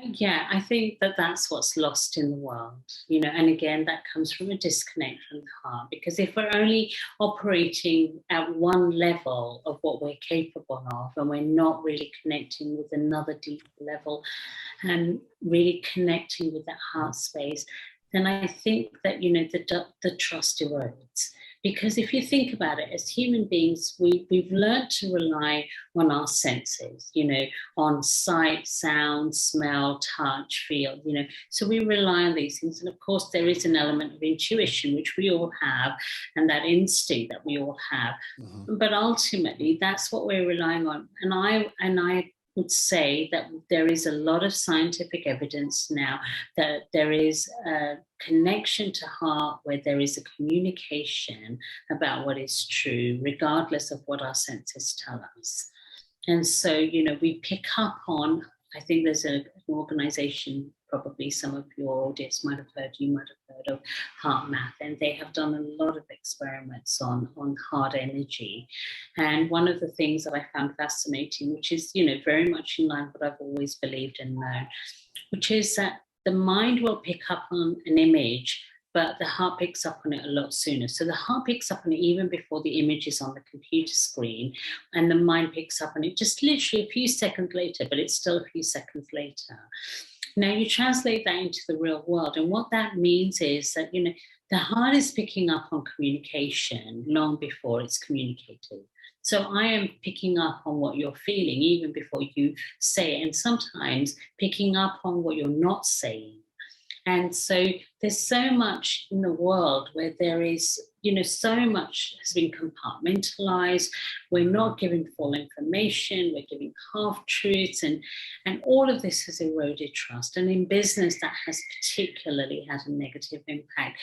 Yeah, I think that's what's lost in the world, and again, that comes from a disconnect from the heart. Because if we're only operating at one level of what we're capable of, and we're not really connecting with another deeper level and really connecting with that heart space, then I think that, the trust erodes. Because if you think about it, as human beings, we've learned to rely on our senses, on sight, sound, smell, touch, feel, so we rely on these things. And of course, there is an element of intuition, which we all have, and that instinct that we all have. Mm-hmm. But ultimately, that's what we're relying on. And I would say that there is a lot of scientific evidence now that there is a connection to heart where there is a communication about what is true, regardless of what our senses tell us. And so, we pick up on, I think there's an organization, probably some of your audience might have heard, you might have heard of Heart Math, and they have done a lot of experiments on heart energy. And one of the things that I found fascinating, which is, very much in line with what I've always believed and known, which is that the mind will pick up on an image, but the heart picks up on it a lot sooner. So the heart picks up on it even before the image is on the computer screen, and the mind picks up on it just literally a few seconds later, but it's still a few seconds later. Now you translate that into the real world, and what that means is that, the heart is picking up on communication long before it's communicated. So I am picking up on what you're feeling even before you say it, and sometimes picking up on what you're not saying. And so there's so much in the world where there is, so much has been compartmentalized. We're not giving full information. We're giving half-truths. And all of this has eroded trust. And in business, that has particularly had a negative impact.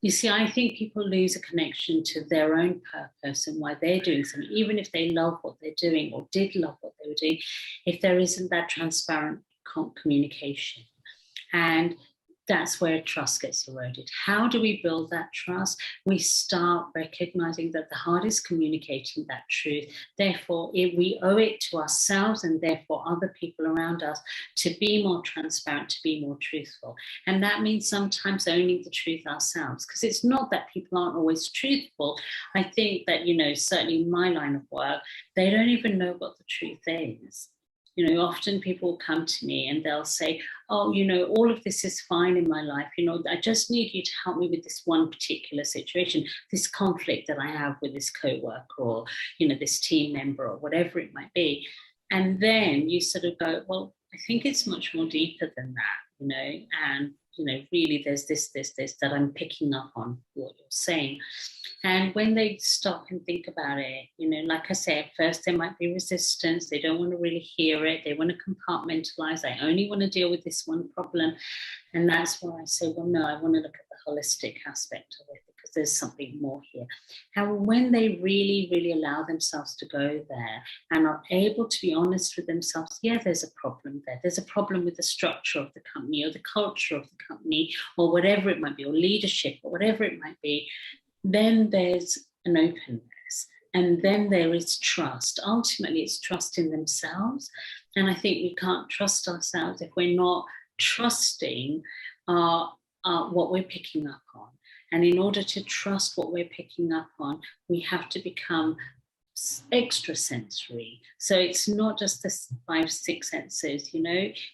You see, I think people lose a connection to their own purpose and why they're doing something, even if they love what they're doing or did love what they were doing, if there isn't that transparent communication. And that's where trust gets eroded. How do we build that trust? We start recognizing that the heart is communicating that truth. Therefore, we owe it to ourselves and therefore other people around us to be more transparent, to be more truthful. And that means sometimes owning the truth ourselves, because it's not that people aren't always truthful. I think that, certainly in my line of work, they don't even know what the truth is. Often people come to me and they'll say, oh, all of this is fine in my life. I just need you to help me with this one particular situation, this conflict that I have with this coworker or, this team member or whatever it might be. And then you sort of go, well, I think it's much more deeper than that, and, really there's this that I'm picking up on what you're saying. And when they stop and think about it, like I say, at first there might be resistance. They don't want to really hear it. They want to compartmentalize. I only want to deal with this one problem. And that's why I say, well, no, I want to look at the holistic aspect of it, because there's something more here. And when they really, really allow themselves to go there and are able to be honest with themselves, yeah, there's a problem there. There's a problem with the structure of the company or the culture of the company or whatever it might be, or leadership or whatever it might be. Then there's an openness, and then there is trust. Ultimately, it's trust in themselves. And I think we can't trust ourselves if we're not trusting what we're picking up on. And in order to trust what we're picking up on, we have to become extrasensory. So it's not just the 5, 6 senses,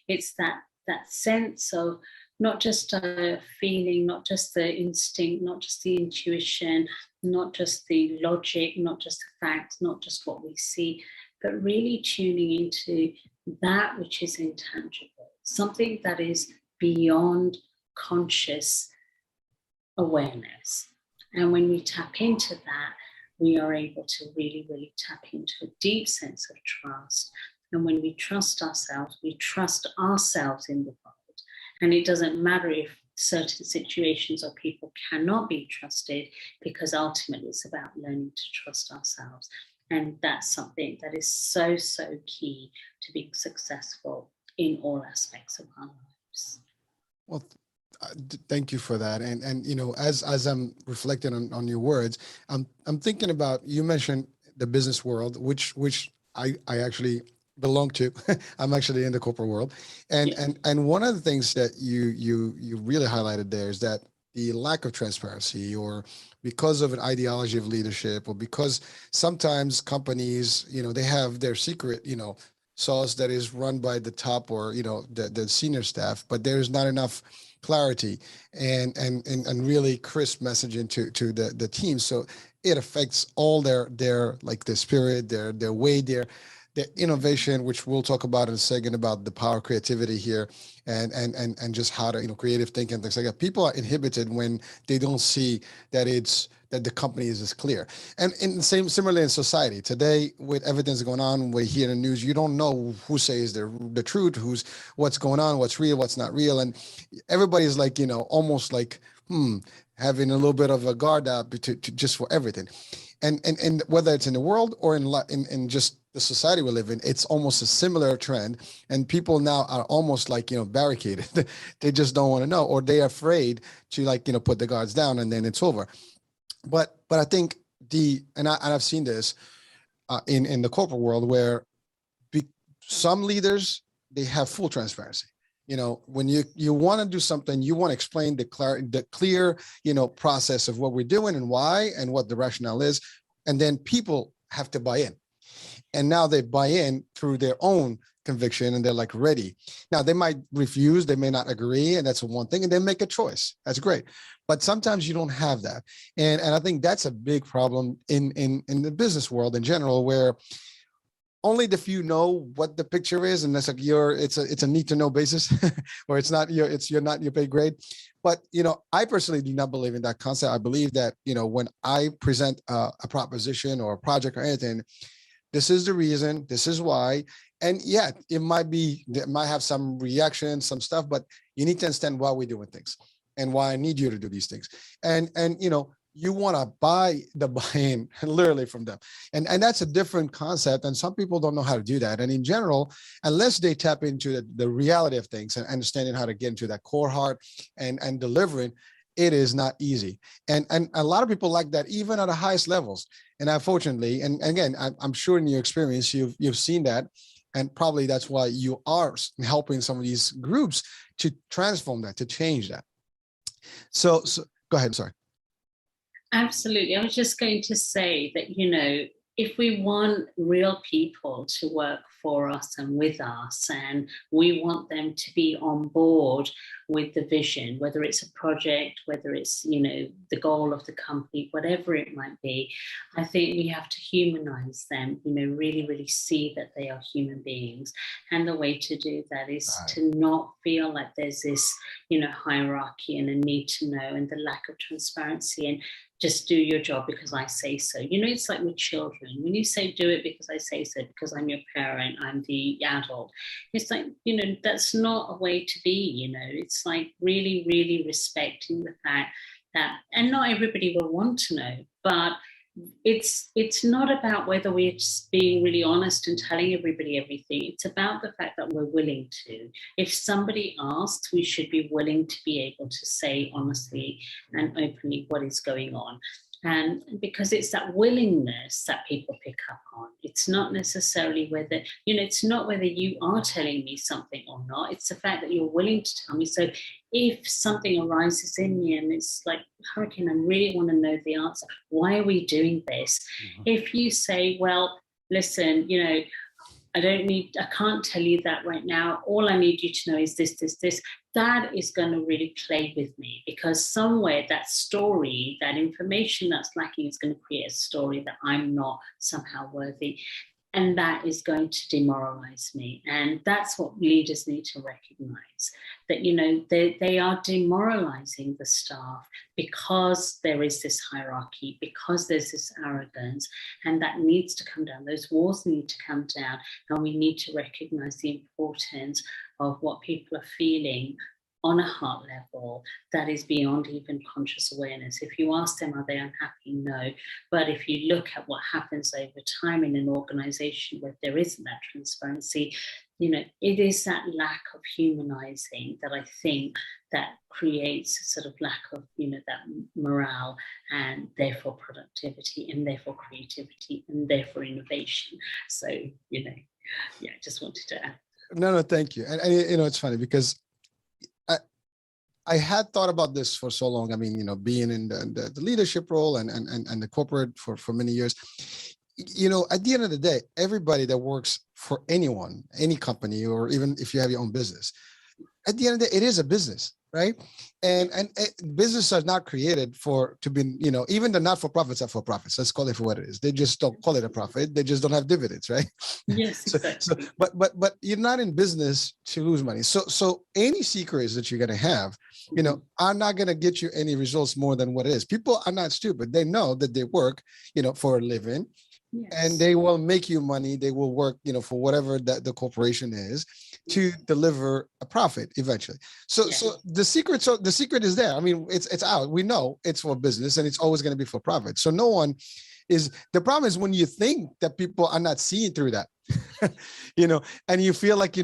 it's that sense of not just a feeling, not just the instinct, not just the intuition, not just the logic, not just the facts, not just what we see, but really tuning into that which is intangible, something that is beyond conscious awareness. And when we tap into that, we are able to really, really tap into a deep sense of trust. And when we trust ourselves in the world. And it doesn't matter if certain situations or people cannot be trusted, because ultimately it's about learning to trust ourselves. And that's something that is so, so key to being successful in all aspects of our lives. Well, thank you for that. And as I'm reflecting on your words, I'm thinking about, you mentioned the business world, which I actually belong to. I'm actually in the corporate world. And one of the things that you really highlighted there is that the lack of transparency, or because of an ideology of leadership, or because sometimes companies, they have their secret, sauce that is run by the top, or, the senior staff, but there's not enough clarity and really crisp messaging to the team. So it affects all their like the spirit, their way, the innovation, which we'll talk about in a second, about the power of creativity here, and just how to, creative thinking, things like that. People are inhibited when they don't see that that the company is as clear. And in the similarly in society today, with everything that's going on, we hear in the news, you don't know who says the truth, what's going on, what's real, what's not real. And everybody's like, almost like, having a little bit of a guard up to just for everything. And whether it's in the world or in just the society we live in, it's almost a similar trend. And people now are almost like, barricaded. They just don't want to know, or they're afraid to put the guards down, and then it's over. But I think I've seen this in the corporate world, where some leaders, they have full transparency. When you want to do something, you want to explain the clear, process of what we're doing and why and what the rationale is. And then people have to buy in. And now they buy in through their own conviction, and they're like ready. Now they might refuse, they may not agree, and that's one thing, and they make a choice. That's great. But sometimes you don't have that. And I think that's a big problem in the business world in general, where only the few know what the picture is, and that's like it's a need to know basis, or you're not your pay grade. But I personally do not believe in that concept. I believe that when I present a proposition or a project or anything, this is the reason, this is why, and yeah, it might have some reaction, some stuff, but you need to understand why we're doing things and why I need you to do these things, and you want to buy the buy-in literally from them. And that's a different concept. And some people don't know how to do that. And in general, unless they tap into the reality of things and understanding how to get into that core heart and delivering, it is not easy. And a lot of people like that, even at the highest levels. And unfortunately, and again, I'm sure in your experience, you've seen that. And probably that's why you are helping some of these groups to transform that, to change that. So go ahead. Sorry. Absolutely. I was just going to say that, if we want real people to work for us and with us, and we want them to be on board with the vision, whether it's a project, whether it's, the goal of the company, whatever it might be, I think we have to humanize them, really, really see that they are human beings. And the way to do that is to not feel like there's this, hierarchy and a need to know, and the lack of transparency, and just do your job because I say so. It's like with children. When you say do it because I say so, because I'm your parent, I'm the adult, it's like, that's not a way to be, It's like really, really respecting the fact that, and not everybody will want to know, but it's not about whether we're just being really honest and telling everybody everything. It's about the fact that we're willing to. If somebody asks, we should be willing to be able to say honestly and openly what is going on. And because it's that willingness that people pick up on. It's not necessarily whether, it's not whether you are telling me something or not. It's the fact that you're willing to tell me. So if something arises in me and it's like, Hurricane, I really want to know the answer. Why are we doing this? Mm-hmm. If you say, well, listen, I can't tell you that right now. All I need you to know is this, that is going to really play with me, because somewhere that story, that information that's lacking is going to create a story that I'm not somehow worthy. And that is going to demoralize me. And that's what leaders need to recognize, that, they are demoralizing the staff because there is this hierarchy, because there's this arrogance, and that needs to come down. Those walls need to come down, and we need to recognize the importance of what people are feeling on a heart level that is beyond even conscious awareness. If you ask them, are they unhappy? No. But if you look at what happens over time in an organization where there isn't that transparency, it is that lack of humanizing that I think that creates a sort of lack of, that morale, and therefore productivity, and therefore creativity, and therefore innovation. So, just wanted to add. No, thank you. And it's funny because I had thought about this for so long. I mean, being in the leadership role and the corporate for many years, at the end of the day, everybody that works for anyone, any company, or even if you have your own business, at the end of the day, it is a business, right? And businesses are not created to be, even the not-for-profits are for profits. Let's call it for what it is. They just don't call it a profit. They just don't have dividends, right? Yes, exactly. But you're not in business to lose money. So any secrets that you're going to have, are not going to get you any results more than what it is. People are not stupid. They know that they work, for a living. Yes. And they will make you money. They will work, for whatever that the corporation is to deliver a profit eventually. So the secret is there. I mean, it's out. We know it's for business and it's always going to be for profit. So no one the problem is when you think that people are not seeing through that, and you feel like,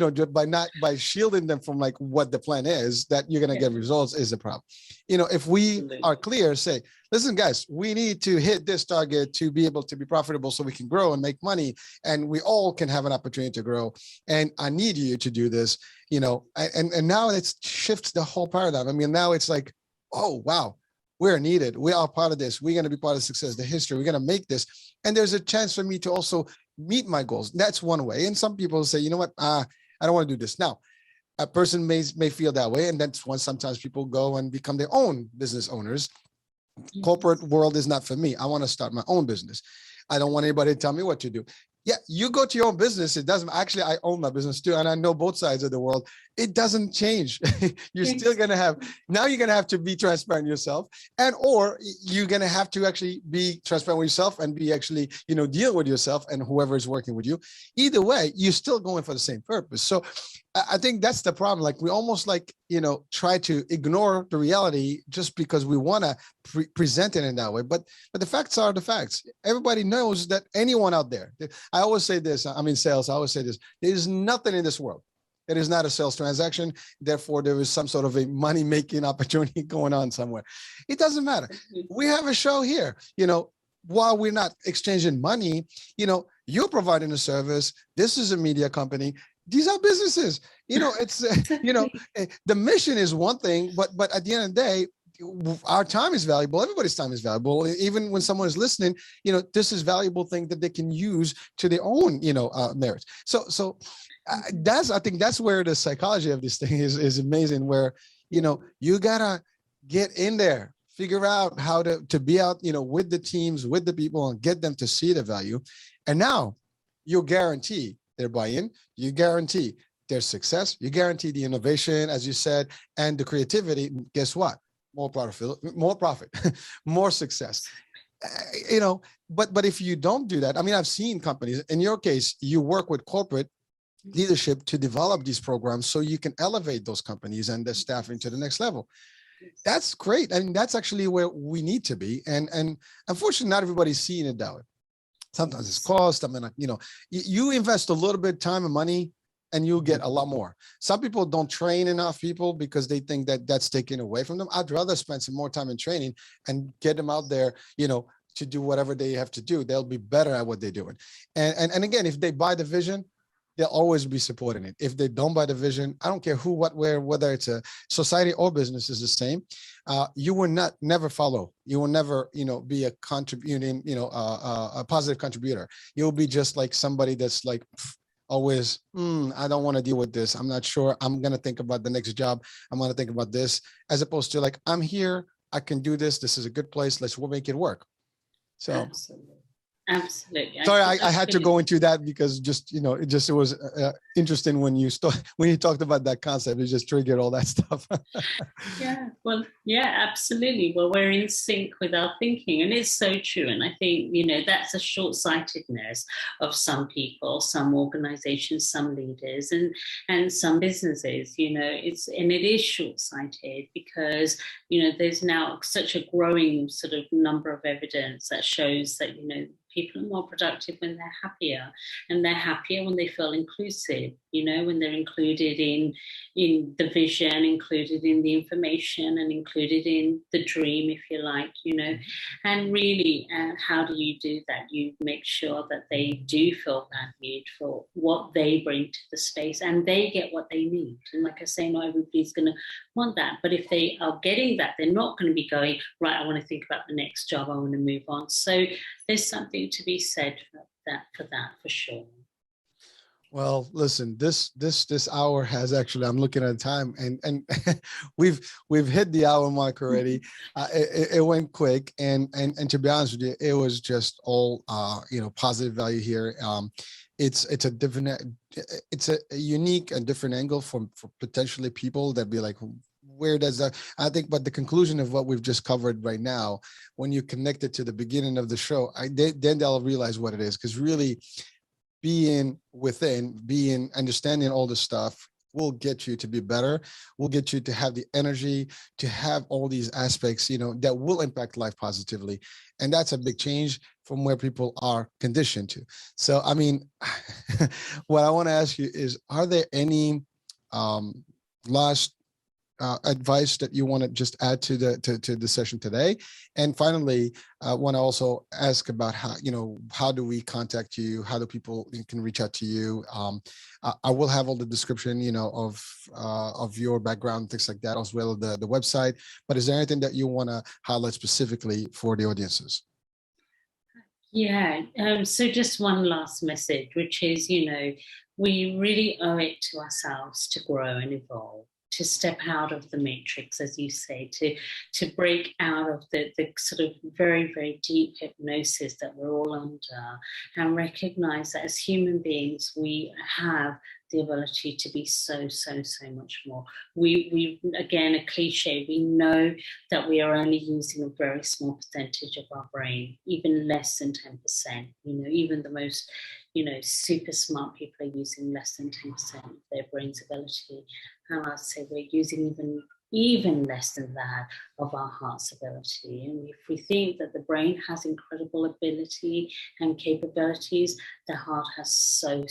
by shielding them from like what the plan is, that you're going to get results is a problem. If we are clear, say, listen, guys, we need to hit this target to be able to be profitable so we can grow and make money. And we all can have an opportunity to grow. And I need you to do this, and now it shifts the whole paradigm. I mean, now it's like, oh, wow. We're needed. We are part of this. We're going to be part of success, the history. We're going to make this. And there's a chance for me to also meet my goals. That's one way. And some people say, you know what? I don't want to do this. Now, a person may feel that way. And that's when sometimes people go and become their own business owners. Corporate world is not for me. I want to start my own business. I don't want anybody to tell me what to do. Yeah, you go to your own business. It doesn't actually, I own my business too. And I know both sides of the world. It doesn't change. You're still going to have, now you're going to have to be transparent yourself, or you're going to have to actually be transparent with yourself and be actually, deal with yourself and whoever is working with you. Either way, you're still going for the same purpose. So I think that's the problem. Like we almost try to ignore the reality just because we want to present it in that way. But the facts are the facts. Everybody knows that anyone out there, I always say this, I'm in sales. I always say this, there's nothing in this world that is not a sales transaction. Therefore, there is some sort of a money-making opportunity going on somewhere. It doesn't matter. We have a show here, while we're not exchanging money, you're providing a service. This is a media company. These are businesses, it's, the mission is one thing, but at the end of the day, our time is valuable. Everybody's time is valuable. Even when someone is listening, this is valuable thing that they can use to their own, merits. So I think that's where the psychology of this thing is amazing, where, you gotta get in there, figure out how to be out, with the teams, with the people, and get them to see the value. And now you guarantee their buy-in, you guarantee their success, you guarantee the innovation, as you said, and the creativity. Guess what? More profit, more success. But if you don't do that, I mean, I've seen companies, in your case, you work with corporate leadership to develop these programs so you can elevate those companies and their staffing to the next level. That's great. I mean, that's actually where we need to be. And unfortunately, not everybody's seeing it that way. Sometimes it's cost. I mean, you invest a little bit of time and money and you'll get a lot more. Some people don't train enough people because they think that that's taken away from them. I'd rather spend some more time in training and get them out there, to do whatever they have to do. They'll be better at what they're doing. And again, if they buy the vision, they'll always be supporting it. If they don't buy the vision, I don't care who, what, where, whether it's a society or business is the same. You will never follow. You will never, be a contributing, a positive contributor. You'll be just like somebody that's like, always, I don't want to deal with this. I'm not sure. I'm going to think about the next job. I'm going to think about this, as opposed to like, I'm here. I can do this. This is a good place. Let's make it work. So. Absolutely. Sorry, I had to go into that because it was interesting when you talked about that concept. It just triggered all that stuff. Absolutely. Well, we're in sync with our thinking, and it's so true. And I think that's a short-sightedness of some people, some organizations, some leaders, and some businesses. It is short-sighted because there's now such a growing sort of number of evidence that shows that people are more productive when they're happier, and they're happier when they feel inclusive, when they're included in the vision, included in the information, and included in the dream, if you like, and really, how do you do that? You make sure that they do feel valued for what they bring to the space, and they get what they need. And like I say, not everybody's going to want that, but if they are getting that, they're not going to be going, right, I want to think about the next job, I want to move on. So there's something to be said for that for sure. Well, listen, this hour has actually, I'm looking at the time, and we've hit the hour mark already. It went quick, and to be honest with you, it was just all positive value here. It's a different, it's a unique and different angle for potentially people that be like, where does that, I think, but the conclusion of what we've just covered right now, when you connect it to the beginning of the show, then they'll realize what it is, because really being understanding all this stuff will get you to be better, will get you to have the energy, to have all these aspects, that will impact life positively. And that's a big change from where people are conditioned to. So, I mean, what I want to ask you is, are there any last advice that you want to just add to the session today? And finally, I want to also ask about how do we contact you? How do people can reach out to you? I will have all the description, of your background, things like that, as well as the website. But is there anything that you want to highlight specifically for the audiences? Yeah, so just one last message, which is, we really owe it to ourselves to grow and evolve, to step out of the matrix, as you say, to break out of the sort of very, very deep hypnosis that we're all under, and recognize that as human beings, we have the ability to be so much more. We again, a cliche, we know that we are only using a very small percentage of our brain, even less than 10%. Even the most super smart people are using less than 10% of their brain's ability. And I'd say we're using even less than that of our heart's ability. And if we think that the brain has incredible ability and capabilities, the heart has so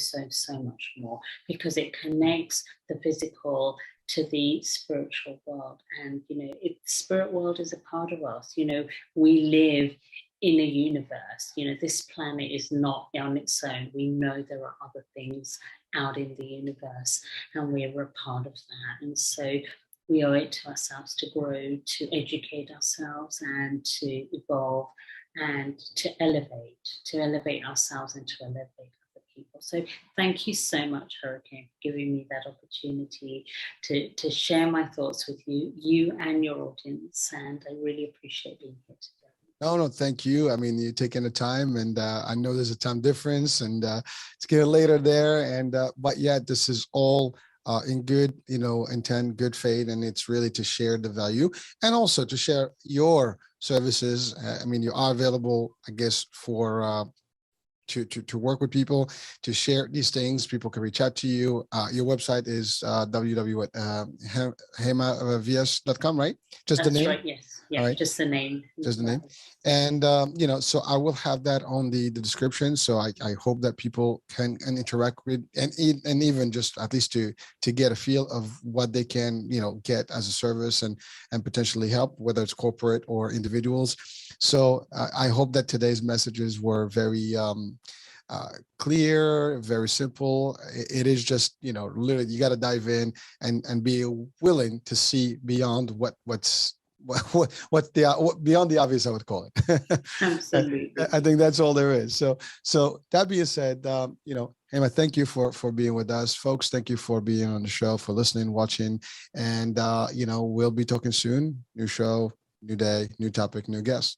much more, because it connects the physical to the spiritual world. And, the spirit world is a part of us. We live in a universe. This planet is not on its own. We know there are other things out in the universe, and we are a part of that. And so we owe it to ourselves to grow, to educate ourselves, and to evolve, and to elevate ourselves, and to elevate other people. So thank you so much, Hurricane, for giving me that opportunity to share my thoughts with you and your audience. And I really appreciate being here today. No, thank you. I mean, you're taking the time, and I know there's a time difference, and it's getting later there. And but yeah, this is all in good, intent, good faith, and it's really to share the value, and also to share your services. I mean, you are available, I guess, for to work with people, to share these things. People can reach out to you. Your website is www.hema.vyas.com, right? Just the That's name? right, yes. Yeah, All right. just the name. Just the name. And, so I will have that on the description. So I hope that people can interact with, and even just at least to get a feel of what they can, get as a service, and potentially help, whether it's corporate or individuals. So I hope that today's messages were very clear, very simple. It is just, literally, you got to dive in and be willing to see beyond what's beyond the obvious, I would call it. Absolutely. I think that's all there is. So that being said, Hema, thank you for being with us, folks. Thank you for being on the show, for listening, watching, and we'll be talking soon. New show, new day, new topic, new guest.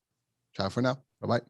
Ciao for now. Bye bye.